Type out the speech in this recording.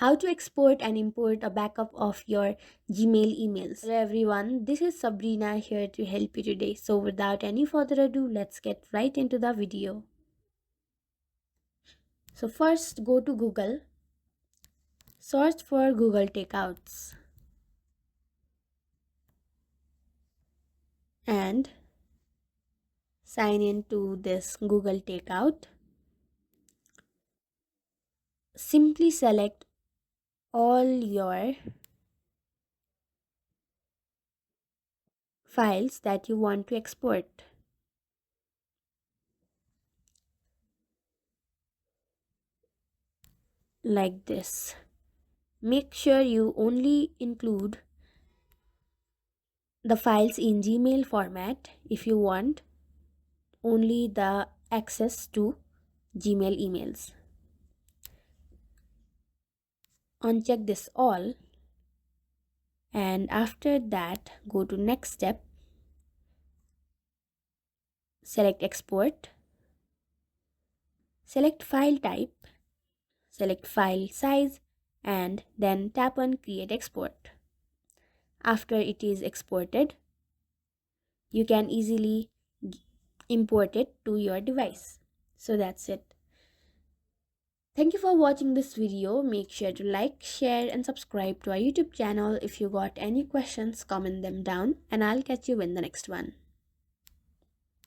How to export and import a backup of your Gmail emails. Hello everyone, this is Sabrina here to help you today. So without any further ado, let's get right into the video. So first go to Google, search for Google Takeouts and sign in to this Google Takeout. Simply select all your files that you want to export. Like this. Make sure you only include the files in Gmail format if you want only the access to Gmail emails. Uncheck this all, and after that go to next step. Select export, select file type, select file size, and then tap on create export. After it is exported, you can easily import it to your device. So that's it. Thank you for watching this video. Make sure to like, share and subscribe to our YouTube channel. If you got any questions, comment them down and I'll catch you in the next one.